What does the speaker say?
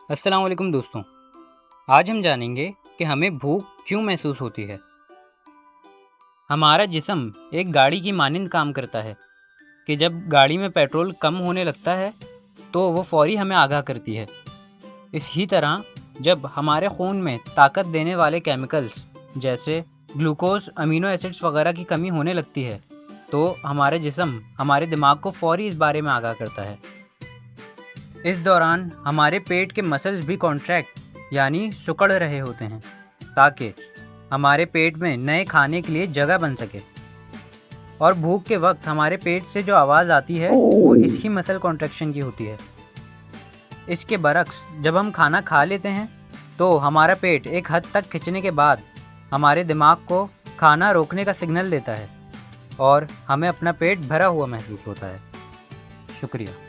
अस्सलाम वालेकुम दोस्तों। आज हम जानेंगे कि हमें भूख क्यों महसूस होती है। हमारा जिस्म एक गाड़ी की मानिंद काम करता है कि जब गाड़ी में पेट्रोल कम होने लगता है तो वो फौरी हमें आगाह करती है। इसी तरह जब हमारे खून में ताकत देने वाले केमिकल्स जैसे ग्लूकोज, अमीनो एसिड्स वगैरह की कमी होने लगती है तो हमारे जिस्म हमारे दिमाग को फौरी इस बारे में आगाह करता है। इस दौरान हमारे पेट के मसल्स भी कॉन्ट्रैक्ट यानी सिकुड़ रहे होते हैं ताकि हमारे पेट में नए खाने के लिए जगह बन सके। और भूख के वक्त हमारे पेट से जो आवाज़ आती है वो इसी मसल कॉन्ट्रैक्शन की होती है। इसके बरक्स जब हम खाना खा लेते हैं तो हमारा पेट एक हद तक खिंचने के बाद हमारे दिमाग को खाना रोकने का सिग्नल देता है और हमें अपना पेट भरा हुआ महसूस होता है। शुक्रिया।